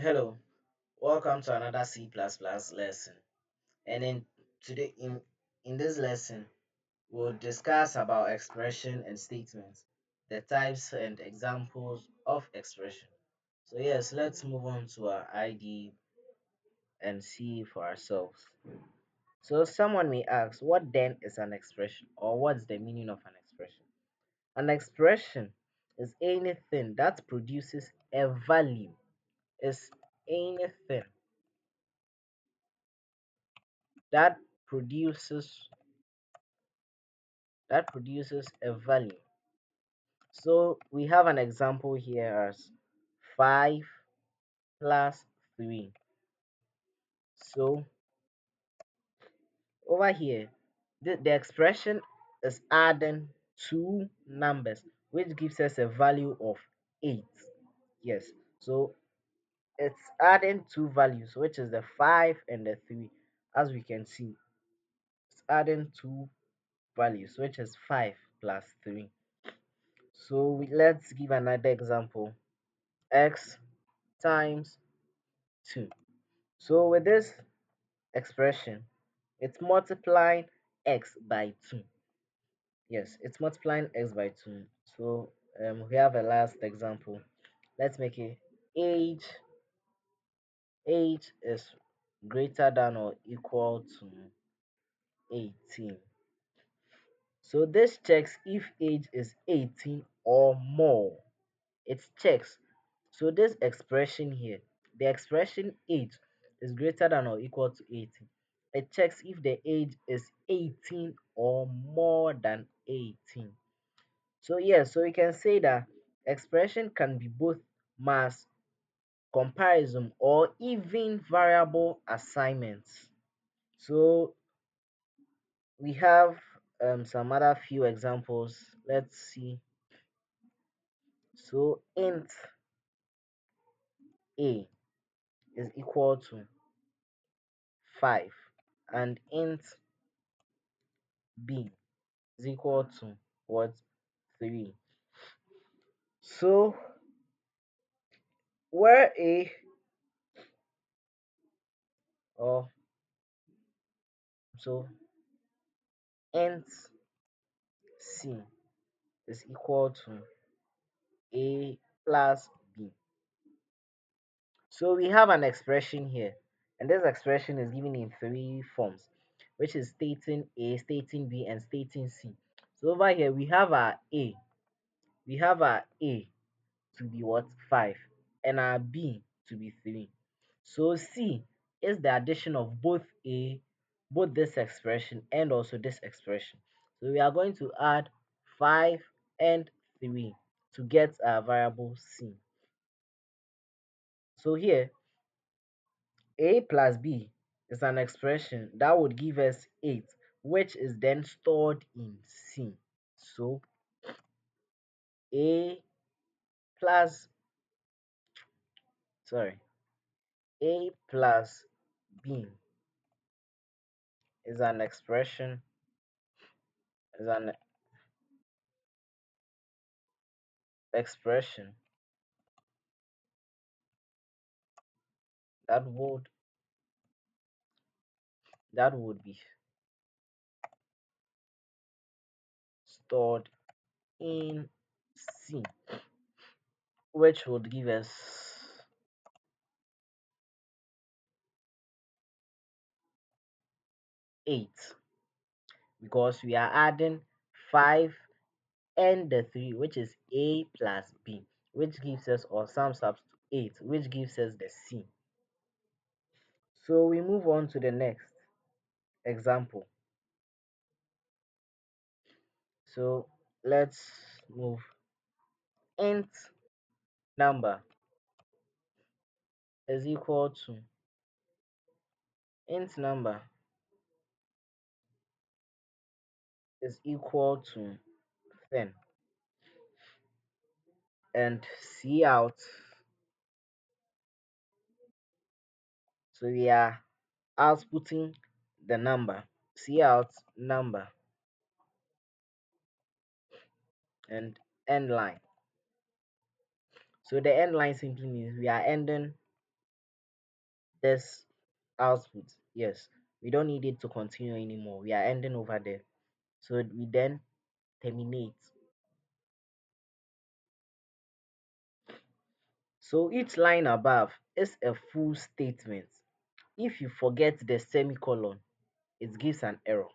Hello, welcome to another C++ lesson. And in this lesson, we'll discuss about expression and statements, the types and examples of expression. So yes, let's move on to our ID and see for ourselves. So someone may ask, what then is an expression, or what's the meaning of an expression? An expression is anything that produces a value. Is anything that produces a value. So we have an example here as 5 plus 3. So over here, the expression is adding two numbers, which gives us a value of 8. Yes, so it's adding two values, which is the 5 and the 3. As we can see, it's adding two values, which is 5 plus 3. So let's give another example. X times 2. So with this expression, it's multiplying x by 2. Yes, it's multiplying x by 2. So we have a last example. Let's make it age. Age is greater than or equal to 18. So this checks if age is 18 or more. It checks. So this expression here, the expression age is greater than or equal to 18. It checks if the age is 18 or more than 18. So yes, so we can say that expression can be both mass comparison or even variable assignments. So we have some other few examples. Let's see. So int a is equal to 5 and int b is equal to what? 3. So where a or so int c is equal to a plus b. So we have an expression here, and this expression is given in three forms, which is stating a, stating b, and stating c. So over here we have our a to be what? 5, and our b to be 3. So c is the addition of both this expression and also this expression. So we are going to add 5 and 3 to get our variable c. So here a plus b is an expression that would give us 8, which is then stored in c. So a plus sorry a plus b is an is an expression that would be stored in C, which would give us 8, because we are adding 5 and the 3, which is A plus B, which gives us, or sums up to 8, which gives us the C. So we move on to the next example. So let's move. Int number is equal to int number is equal to 10, and C out. So we are outputting the number. C out number and end line. So the end line simply means we are ending this output. Yes, we don't need it to continue anymore. We are ending over there. So we then terminate. So each line above is a full statement. If you forget the semicolon, it gives an error.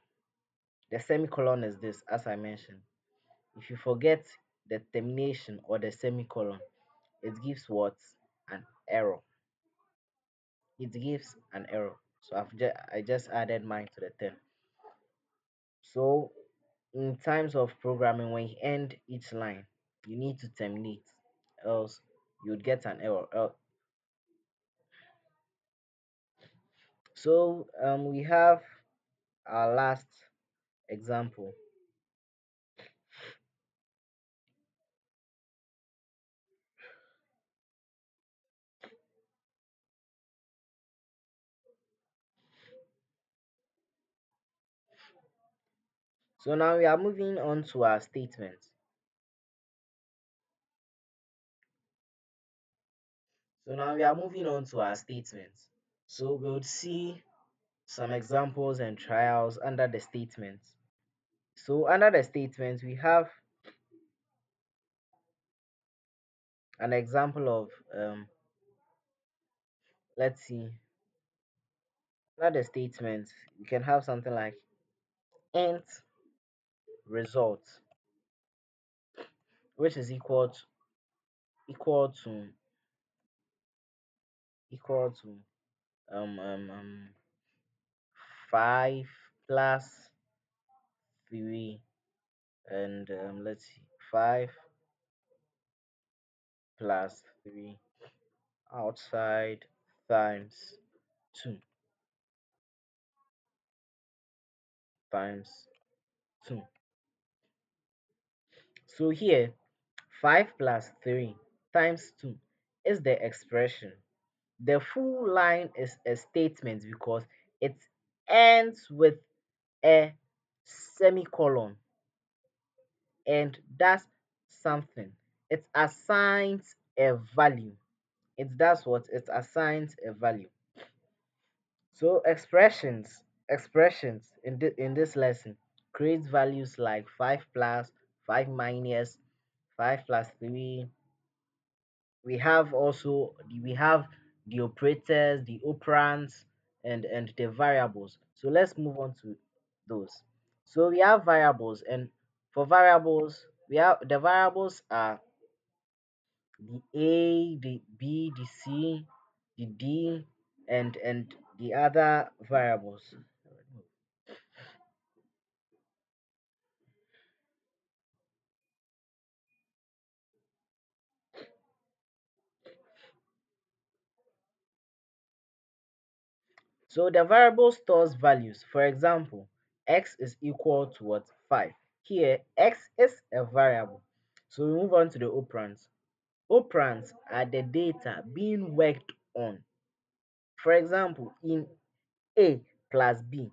The semicolon is this, as I mentioned. If you forget the termination or the semicolon, it gives what? An error. It gives an error. So I just added mine to the 10. So in times of programming, when you end each line, you need to terminate, else you would get an error. So we have our last example. So now we are moving on to our statements. So now we are moving on to our statements. So we'll see some examples and trials under the statements. So under the statements, we have an example of let's see, under the statements, we can have something like int result, which is equal to equal to um um, um 5 plus 3, and let's see, 5 plus 3 outside times 2 times 2. So here 5 plus 3 times 2 is the expression. The full line is a statement because it ends with a semicolon, and that's something. It assigns a value. It does what? It assigns a value. So expressions in this lesson create values like 5 plus, 5 minus, 5 plus 3. We have the operators, the operands, and the variables. So let's move on to those. So we have variables, and for variables, we have the variables are the A, the B, the C, the D, and the other variables. So the variable stores values. For example, x is equal to what? 5. Here, x is a variable. So we move on to the operands. Operands are the data being worked on. For example, in A plus B,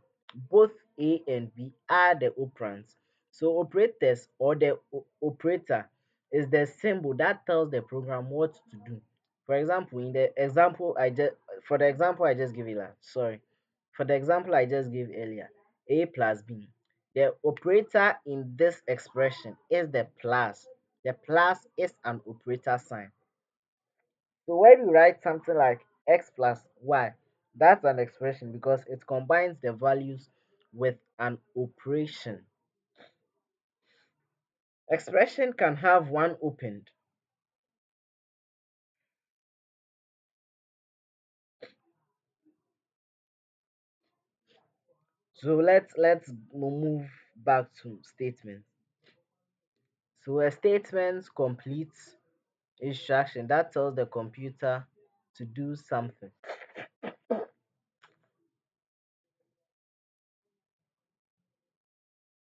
both A and B are the operands. So operators or the operator is the symbol that tells the program what to do. For example, in the example I just for the example I just gave you, sorry, for the example I just gave earlier, A plus B, the operator in this expression is the plus. The plus is an operator sign. So when you write something like x plus y, that's an expression because it combines the values with an operation. Expression can have one opened. So let's move back to statements. So a statement completes instruction that tells the computer to do something.